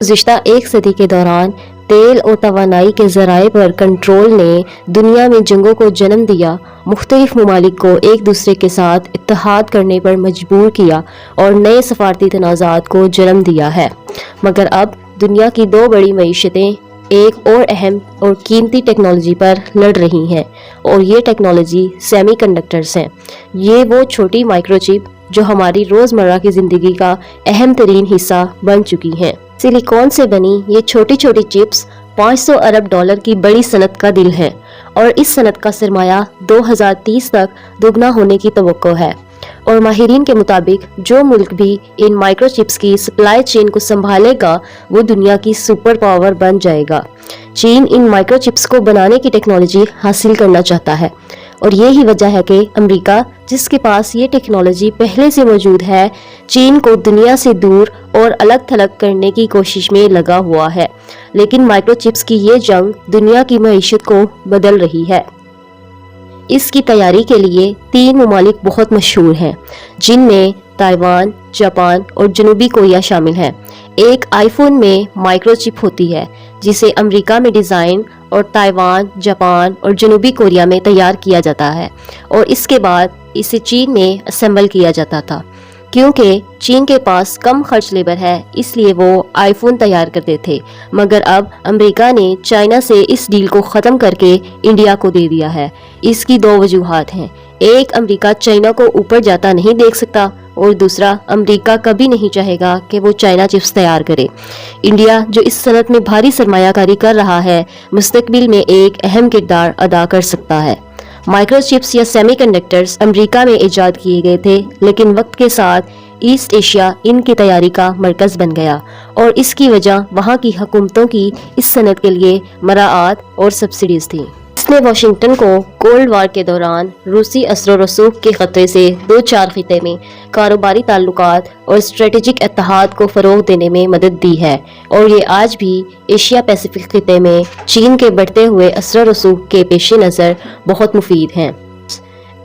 गुज़िश्ता एक सदी के दौरान तेल और तवानाई के ज़राए पर कंट्रोल ने दुनिया में जंगों को जन्म दिया, मुख्तलिफ ममालिक को एक दूसरे के साथ इत्तेहाद करने पर मजबूर किया और नए सफारती तनाज़ात को जन्म दिया है। मगर अब दुनिया की दो बड़ी मईशतें एक और अहम और कीमती टेक्नोलॉजी पर लड़ रही हैं और ये टेक्नोलॉजी सेमीकंडक्टर्स हैं। ये वो छोटी माइक्रोचिप जो हमारी रोज़मर्रा की ज़िंदगी का अहम तरीन हिस्सा बन चुकी हैं। सिलिकॉन से बनी ये छोटी छोटी चिप्स 500 अरब डॉलर की बड़ी सनत का दिल है और इस सनत का सरमाया 2030 तक दुगना होने की तवक्को है। और माहिरीन के मुताबिक जो मुल्क भी इन माइक्रोचिप्स की सप्लाई चेन को संभालेगा वो दुनिया की सुपर पावर बन जाएगा। चीन इन माइक्रोचिप्स को बनाने की टेक्नोलॉजी हासिल करना चाहता है और यही वजह है कि अमेरिका, जिसके पास ये टेक्नोलॉजी पहले से मौजूद है, चीन को दुनिया से दूर और अलग थलग करने की कोशिश में लगा हुआ है। लेकिन माइक्रोचिप्स की ये जंग दुनिया की मईशत को बदल रही है। इसकी तैयारी के लिए 3 ममालिक बहुत मशहूर हैं, जिनमें ताइवान, जापान और जनूबी कोरिया शामिल हैं। एक आईफोन में माइक्रोचिप होती है जिसे अमेरिका में डिज़ाइन और ताइवान, जापान और जनूबी कोरिया में तैयार किया जाता है और इसके बाद इसे चीन में असेंबल किया जाता था। क्योंकि चीन के पास कम खर्च लेबर है इसलिए वो आईफोन तैयार करते थे, मगर अब अमेरिका ने चाइना से इस डील को ख़त्म करके इंडिया को दे दिया है। इसकी 2 वजूहात हैं। एक, अमेरिका चाइना को ऊपर जाता नहीं देख सकता और दूसरा, अमेरिका कभी नहीं चाहेगा कि वो चाइना चिप्स तैयार करे। इंडिया जो इस सनत में भारी सरमायाकारी कर रहा है, मुस्तकबिल में एक अहम किरदार अदा कर सकता है। माइक्रोचिप्स या सेमीकंडक्टर्स अमेरिका में इजाद किए गए थे, लेकिन वक्त के साथ ईस्ट एशिया इनकी तैयारी का मरकज़ बन गया और इसकी वजह वहाँ की हुकूमतों की इस सनत के लिए मराआत और सब्सिडीज थी। इसने वाशिंगटन को कोल्ड वार के दौरान रूसी असर व रसूख के खतरे से 2-4 खिते में कारोबारी ताल्लुकात और स्ट्रेटेजिक इत्तेहाद को फ़रोग देने में मदद दी है और ये आज भी एशिया पैसिफिक खिते में चीन के बढ़ते हुए असर व रसूख के पेश नज़र बहुत मुफीद हैं।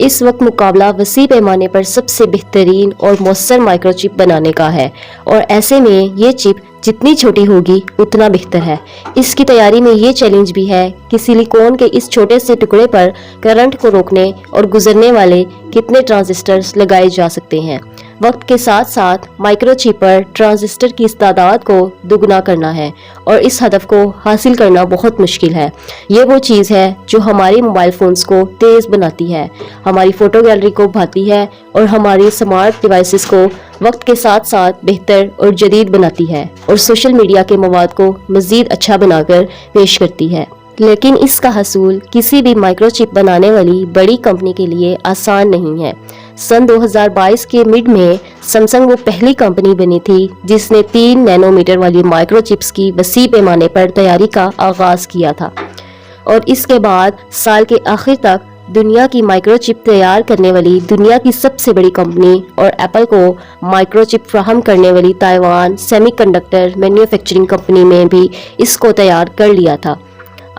इस वक्त मुकाबला वसी पैमाने पर सबसे बेहतरीन और मौसर माइक्रोचिप बनाने का है और ऐसे में ये चिप जितनी छोटी होगी उतना बेहतर है। इसकी तैयारी में ये चैलेंज भी है कि सिलिकॉन के इस छोटे से टुकड़े पर करंट को रोकने और गुजरने वाले कितने ट्रांजिस्टर्स लगाए जा सकते हैं। वक्त के साथ साथ माइक्रोचिप पर ट्रांजिस्टर की इस तादाद को दुगना करना है और इस हदफ को हासिल करना बहुत मुश्किल है। ये वो चीज़ है जो हमारी मोबाइल फ़ोन्स को तेज़ बनाती है, हमारी फ़ोटो गैलरी को भाती है और हमारी स्मार्ट डिवाइसेस को वक्त के साथ साथ बेहतर और जदीद बनाती है और सोशल मीडिया के मवाद को मज़ीद अच्छा बनाकर पेश करती है। लेकिन इसका हसूल किसी भी माइक्रोचिप बनाने वाली बड़ी कंपनी के लिए आसान नहीं है। सन 2022 के मिड में सैमसंग वो पहली कंपनी बनी थी जिसने 3 नैनोमीटर वाली माइक्रोचिप्स की वसी पैमाने पर तैयारी का आगाज़ किया था और इसके बाद साल के आखिर तक दुनिया की माइक्रोचिप तैयार करने वाली दुनिया की सबसे बड़ी कंपनी और एप्पल को माइक्रोचिप फ्राहम करने वाली ताइवान सेमीकंडक्टर मैन्युफैक्चरिंग कंपनी में भी इसको तैयार कर लिया था।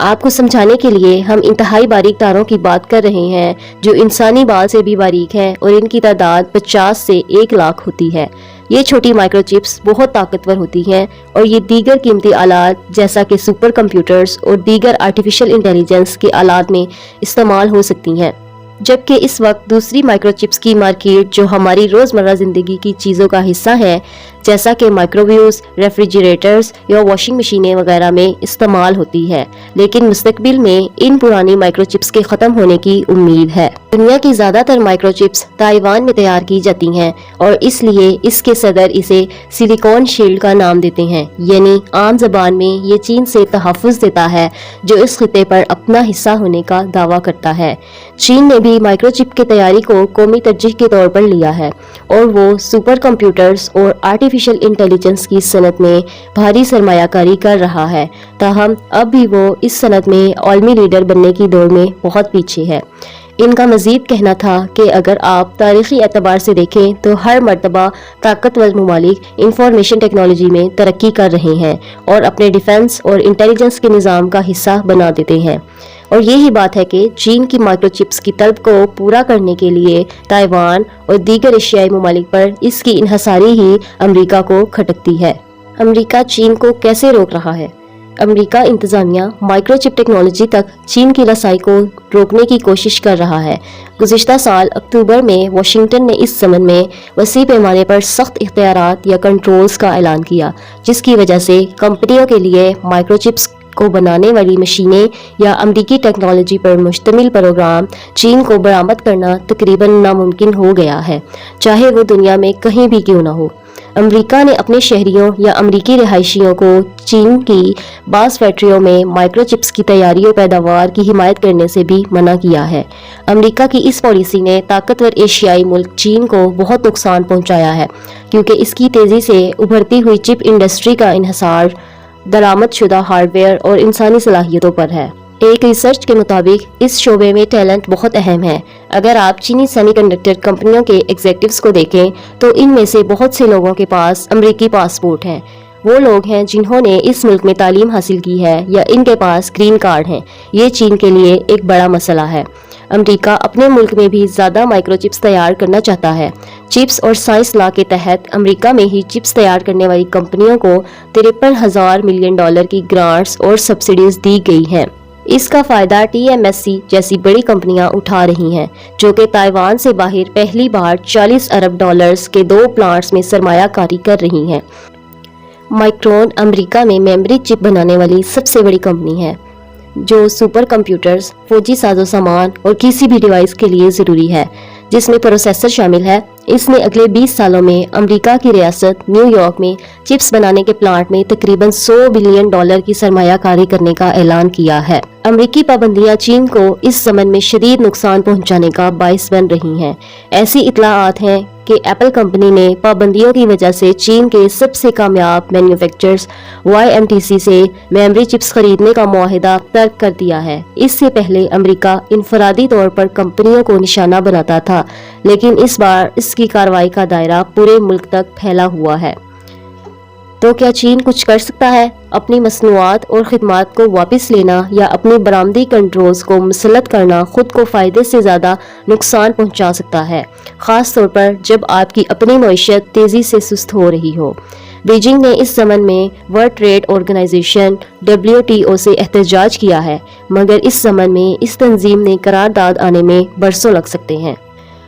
आपको समझाने के लिए हम इंतहाई बारीक तारों की बात कर रहे हैं जो इंसानी बाल से भी बारीक हैं और इनकी तादाद 50 से 1 लाख होती है। ये छोटी माइक्रोचिप्स बहुत ताकतवर होती हैं और ये दीगर कीमती आलात जैसा कि सुपर कंप्यूटर्स और दीगर आर्टिफिशियल इंटेलिजेंस के आलात में इस्तेमाल हो सकती हैं। जबकि इस वक्त दूसरी माइक्रोचिप्स की मार्केट जो हमारी रोज़मर्रा ज़िंदगी की चीज़ों का हिस्सा है, जैसा कि माइक्रोवेव्स, रेफ्रिजरेटर्स या वॉशिंग मशीनें वगैरह में इस्तेमाल होती है। लेकिन मुस्तकबिल में इन पुरानी माइक्रोचिप्स के ख़त्म होने की उम्मीद है। दुनिया की ज़्यादातर माइक्रोचिप्स ताइवान में तैयार की जाती हैं और इसलिए इसके सदर इसे सिलिकॉन शील्ड का नाम देते हैं, यानी आम ज़बान में ये चीन से तहफ़्फ़ुज़ देता है जो इस खिते पर अपना हिस्सा होने का दावा करता है। चीन ने भी माइक्रोचिप की तैयारी को कौमी तरजीह के तौर पर लिया है और वो सुपर कंप्यूटर्स और आर्टिफिशियल इंटेलिजेंस की सनत में भारी सरमायाकारी कर रहा है। ताहम अब भी वो इस सनत में आलमी लीडर बनने की दौड़ में बहुत पीछे है। इनका मज़ीद कहना था कि अगर आप तारीख़ी एतबार से देखें तो हर मरतबा ताकतवर ममालिक इंफॉर्मेशन टेक्नोलॉजी में तरक्की कर रहे हैं और अपने डिफेंस और इंटेलिजेंस के निज़ाम का हिस्सा बना देते हैं। और यही बात है कि चीन की माइक्रोचिप्स की तलब को पूरा करने के लिए ताइवान और दीगर एशियाई ममालिक पर इसकी इन्हसारी ही अमेरिका को खटकती है। امریکہ چین کو کیسے روک رہا ہے؟ امریکہ انتظامیہ مائکرو چپ ٹیکنالوجی تک چین کی رسائی کو روکنے کی کوشش کر رہا ہے۔ گزشتہ سال اکتوبر میں واشنگٹن نے اس ضمن میں وسیع پیمانے پر سخت اختیارات یا کنٹرولز کا اعلان کیا، جس کی وجہ سے کمپنیوں کے لیے مائکرو چپس کو بنانے والی مشینیں یا امریکی ٹیکنالوجی پر مشتمل پروگرام چین کو برآمد کرنا تقریباً ناممکن ہو گیا ہے، چاہے وہ دنیا میں کہیں بھی کیوں نہ ہو۔ امریکہ نے اپنے شہریوں یا امریکی رہائشیوں کو چین کی بعض فیکٹریوں میں مائکرو چپس کی تیاری اور پیداوار کی حمایت کرنے سے بھی منع کیا ہے۔ امریکہ کی اس پالیسی نے طاقتور ایشیائی ملک چین کو بہت نقصان پہنچایا ہے، کیونکہ اس کی تیزی سے ابھرتی ہوئی چپ انڈسٹری کا انحصار درآمد شدہ ہارڈ ویئر اور انسانی صلاحیتوں پر ہے۔ ایک ریسرچ کے مطابق اس شعبے میں ٹیلنٹ بہت اہم ہے۔ اگر آپ چینی سیمی کنڈکٹر کمپنیوں کے ایگزیکٹوز کو دیکھیں تو ان میں سے بہت سے لوگوں کے پاس امریکی پاسپورٹ ہیں۔ وہ لوگ ہیں جنہوں نے اس ملک میں تعلیم حاصل کی ہے یا ان کے پاس گرین کارڈ ہیں۔ یہ چین کے لیے ایک بڑا مسئلہ ہے۔ امریکہ اپنے ملک میں بھی زیادہ مائکرو چپس تیار کرنا چاہتا ہے۔ چپس اور سائنس لا کے تحت امریکہ میں ہی چپس تیار کرنے والی کمپنیوں کو 53,000 ملین ڈالر کی گرانٹس اور سبسڈیز دی گئی ہیں۔ اس کا فائدہ TSMC جیسی بڑی کمپنیاں اٹھا رہی ہیں، جو کہ تائیوان سے باہر پہلی بار 40 ارب ڈالرز کے 2 پلانٹس میں سرمایہ کاری کر رہی ہیں۔ مائکرون امریکہ میں میموری چپ بنانے والی سب سے بڑی کمپنی ہے، جو سپر کمپیوٹرز، فوجی ساز و سامان اور کسی بھی ڈیوائس کے لیے ضروری ہے، جس میں پروسیسر شامل ہے۔ اس نے اگلے 20 سالوں میں امریکہ کی ریاست نیو یارک میں چپس بنانے کے پلانٹ میں تقریباً 100 بلین ڈالر کی سرمایہ کاری کرنے کا اعلان کیا ہے۔ امریکی پابندیاں چین کو اس ضمن میں شدید نقصان پہنچانے کا باعث بن رہی ہیں۔ ایسی اطلاعات ہیں کہ ایپل کمپنی نے پابندیوں کی وجہ سے چین کے سب سے کامیاب مینوفیکچررز YMTC سے میموری چپس خریدنے کا معاہدہ ترک کر دیا ہے۔ اس سے پہلے امریکہ انفرادی طور پر کمپنیوں کو نشانہ بناتا تھا، لیکن اس بار اس کی کارروائی کا دائرہ پورے ملک تک پھیلا ہوا ہے۔ تو کیا چین کچھ کر سکتا ہے؟ اپنی مصنوعات اور خدمات کو واپس لینا یا اپنی برآمدی کنٹرولز کو مسلط کرنا خود کو فائدے سے زیادہ نقصان پہنچا سکتا ہے، خاص طور پر جب آپ کی اپنی معیشت تیزی سے سست ہو رہی ہو۔ بیجنگ نے اس ضمن میں ورلڈ ٹریڈ آرگنائزیشن WTO سے احتجاج کیا ہے، مگر اس ضمن میں اس تنظیم نے قرارداد آنے میں برسوں لگ سکتے ہیں۔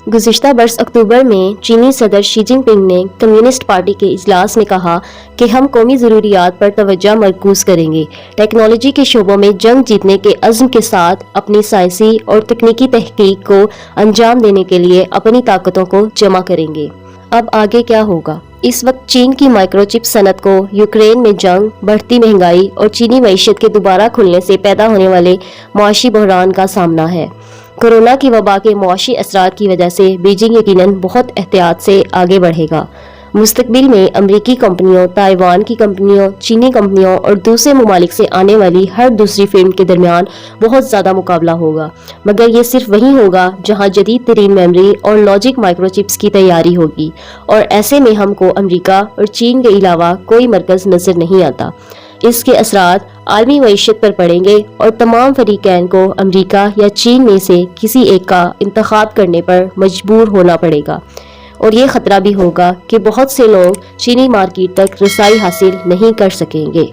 گزشتہ برس اکتوبر میں چینی صدر شی جن پنگ نے کمیونسٹ پارٹی کے اجلاس میں کہا کہ ہم قومی ضروریات پر توجہ مرکوز کریں گے، ٹیکنالوجی کے شعبوں میں جنگ جیتنے کے عزم کے ساتھ اپنی سائنسی اور تکنیکی تحقیق کو انجام دینے کے لیے اپنی طاقتوں کو جمع کریں گے۔ اب آگے کیا ہوگا؟ اس وقت چین کی مائکرو چپ صنعت کو یوکرین میں جنگ، بڑھتی مہنگائی اور چینی معیشت کے دوبارہ کھلنے سے پیدا ہونے والے معاشی بحران کا سامنا ہے۔ کورونا کی وبا کے معاشی اثرات کی وجہ سے بیجنگ یقیناً بہت احتیاط سے آگے بڑھے گا۔ مستقبل میں امریکی کمپنیوں، تائیوان کی کمپنیوں، چینی کمپنیوں اور دوسرے ممالک سے آنے والی ہر دوسری فرم کے درمیان بہت زیادہ مقابلہ ہوگا، مگر یہ صرف وہیں ہوگا جہاں جدید ترین میموری اور لاجک مائکرو چپس کی تیاری ہوگی، اور ایسے میں ہم کو امریکہ اور چین کے علاوہ کوئی مرکز نظر نہیں آتا۔ اس کے اثرات عالمی معیشت پر پڑیں گے اور تمام فریقین کو امریکہ یا چین میں سے کسی ایک کا انتخاب کرنے پر مجبور ہونا پڑے گا، اور یہ خطرہ بھی ہوگا کہ بہت سے لوگ چینی مارکیٹ تک رسائی حاصل نہیں کر سکیں گے۔